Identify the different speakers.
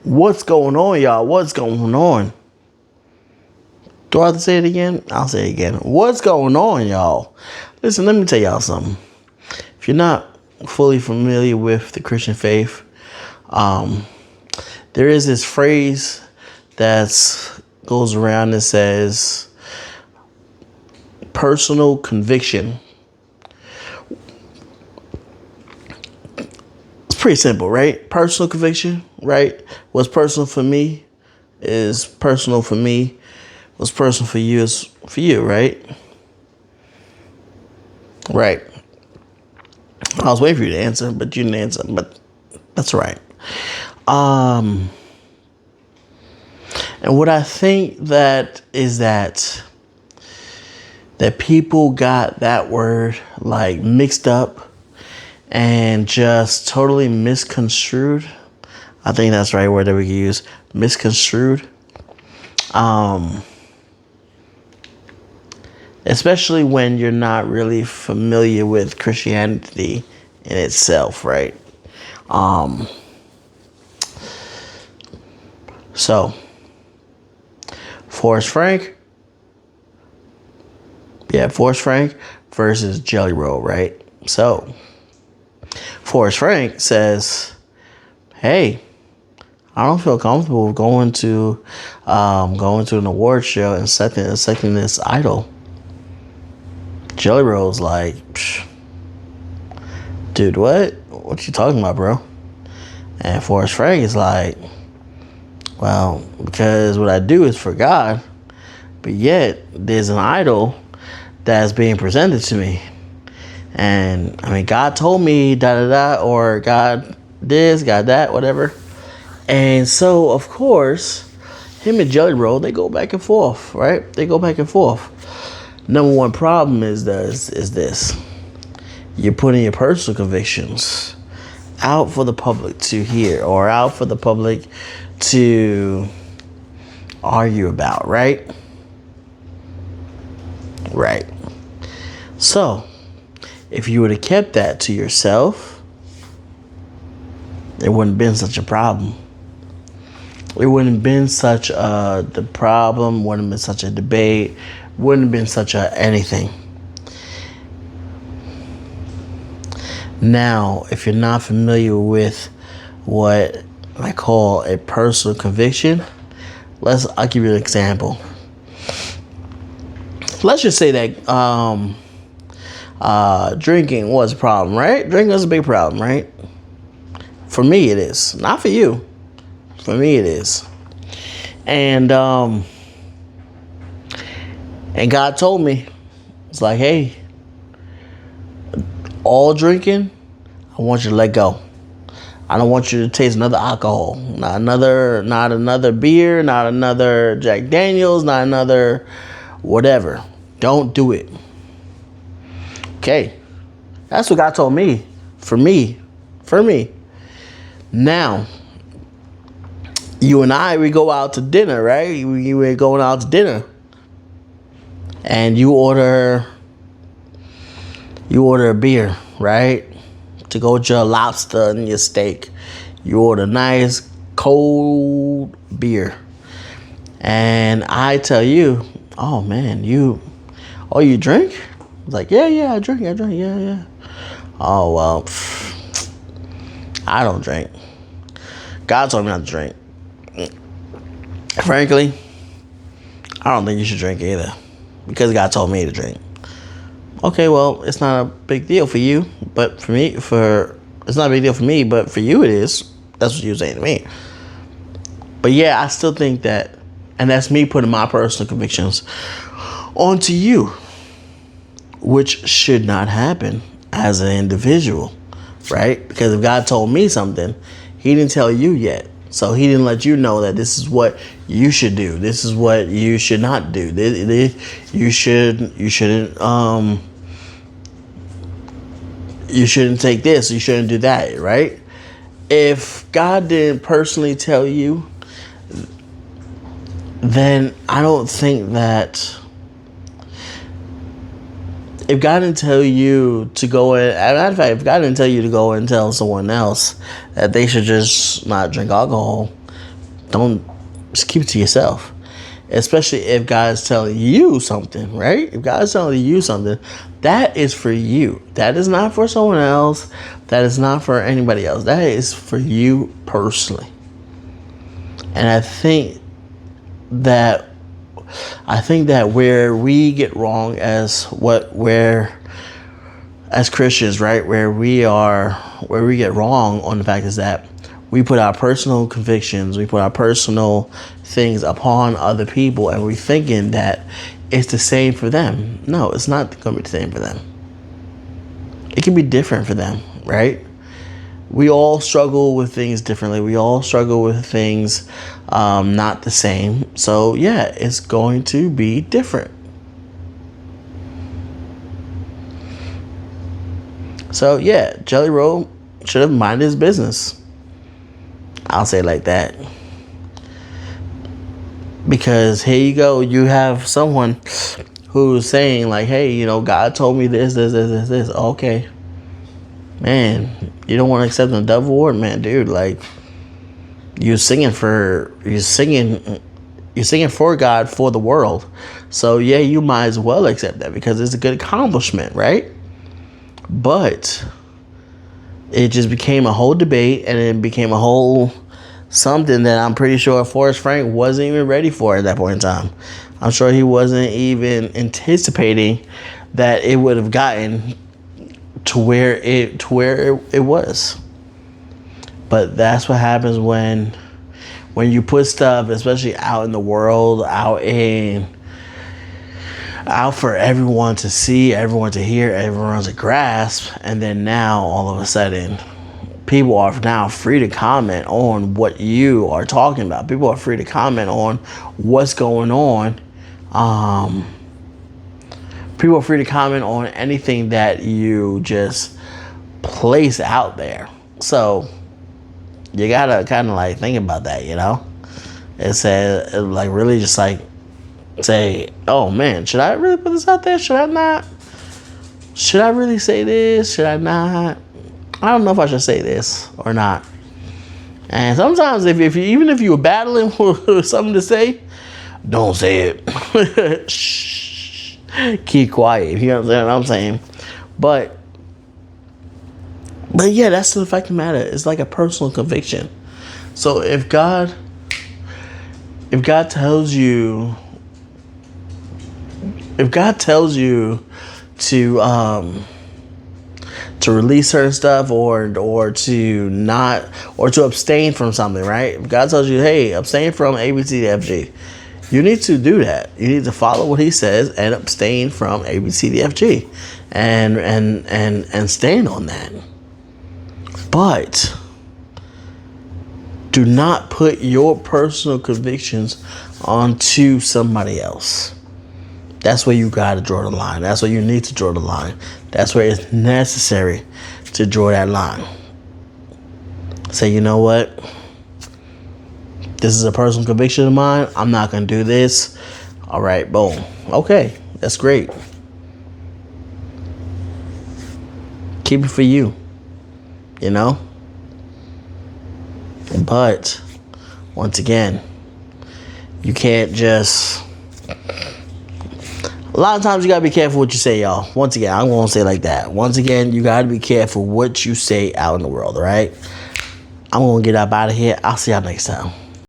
Speaker 1: What's going on, y'all? What's going on? Do I have to say it again? I'll say it again. What's going on, y'all? Listen, let me tell y'all something. If you're not fully familiar with the Christian faith, there is this phrase that goes around that says personal conviction. It's pretty simple, right? Personal conviction, right? What's personal for me is personal for me. What's personal for you is for you, right? Right. I was waiting for you to answer, but you didn't answer. But that's right. And what I think that is that people got that word like mixed up and just totally misconstrued. I think that's the right word that we can use. Misconstrued. Especially when you're not really familiar with Christianity in itself, right? So, Forrest Frank versus Jelly Roll, right? So, Forrest Frank says, "Hey, I don't feel comfortable going to an award show and second this idol." Jelly Roll's like, dude, what you talking about, bro? And Forrest Frank is like, well, because what I do is for God, but yet there's an idol that's being presented to me. And I mean, God told me or God this, God that, whatever. And so, of course, him and Jelly Roll, they go back and forth, right? They go back and forth. Number one problem is this. You're putting your personal convictions out for the public to hear or out for the public to argue about, right? Right. So, if you would have kept that to yourself, it wouldn't have been such a problem. It wouldn't have been such the problem, wouldn't have been such a debate, wouldn't have been such a anything. Now, if you're not familiar with what I call a personal conviction, I'll give you an example. Let's just say that drinking was a problem, right? Drinking was a big problem, right? For me, it is. Not for you. For me, it is. And God told me, it's like, hey, all drinking, I want you to let go. I don't want you to taste another alcohol. Not another beer, not another Jack Daniels, not another whatever. Don't do it. Okay. That's what God told me. For me. Now, you and I, we go out to dinner, right? We're going out to dinner. And you order a beer, right? To go with your lobster and your steak. You order nice cold beer. And I tell you, oh man, you drink? I was like, yeah, I drink, yeah. Oh, well, I don't drink. God told me not to drink. Frankly, I don't think you should drink either. Because God told me to drink. Okay, well, it's not a big deal for you, but for me, it's not a big deal for me, but for you it is. That's what you were saying to me. But yeah, I still think that, and that's me putting my personal convictions onto you, which should not happen as an individual, right? Because if God told me something, he didn't tell you yet. So he didn't let you know that this is what you should do. This is what you should not do. You shouldn't take this. You shouldn't do that, right? If God didn't personally tell you, then I don't think that. If God didn't tell you to go in, as a matter of fact, if God didn't tell you to go and tell someone else that they should just not drink alcohol, Don't just keep it to yourself. Especially if God's telling you something, right? If God's telling you something, that is for you. That is not for someone else. That is not for anybody else. That is for you personally. And I think that where we get wrong as Christians, right? Where we get wrong on the fact is that we put our personal convictions, we put our personal things upon other people, and we're thinking that it's the same for them. No, it's not going to be the same for them. It can be different for them, right? We all struggle with things differently. We all struggle with things not the same. So, yeah, it's going to be different. So, yeah, Jelly Roll should have minded his business. I'll say it like that. Because here you go, you have someone who's saying like, hey, God told me this. Okay. Man, you don't want to accept the Dove Award? Man, dude, like, you're singing for God for the world. So yeah, you might as well accept that because it's a good accomplishment, right? But it just became a whole debate, and it became a whole something that I'm pretty sure Forrest Frank wasn't even ready for at that point in time. I'm sure he wasn't even anticipating that it would have gotten to where it was. But that's what happens when you put stuff, especially out in the world, out for everyone to see, everyone to hear, everyone to grasp, and then now all of a sudden people are now free to comment on what you are talking about. People are free to comment on what's going on. People are free to comment on anything that you just place out there. So you gotta kind of like think about that, It said like really just like say, oh man, should I really put this out there? Should I not? Should I really say this? Should I not? I don't know if I should say this or not. And sometimes if you were battling for something to say, don't say it. Shh. Keep quiet. You understand what I'm saying? But yeah, that's the fact of the matter. It's like a personal conviction. So if God tells you to release certain stuff or to abstain from something, right? If God tells you, hey, abstain from ABCDFG, you need to do that. You need to follow what he says and abstain from ABCDFG and stand on that. But do not put your personal convictions onto somebody else. That's where you got to draw the line. That's where you need to draw the line. That's where it's necessary to draw that line. Say, you know what? This is a personal conviction of mine. I'm not going to do this. All right, boom. Okay, that's great. Keep it for you. But, once again, you can't just... A lot of times you gotta be careful what you say, y'all. Once again, I'm gonna say it like that. Once again, you gotta be careful what you say out in the world, all right? I'm gonna get up out of here. I'll see y'all next time.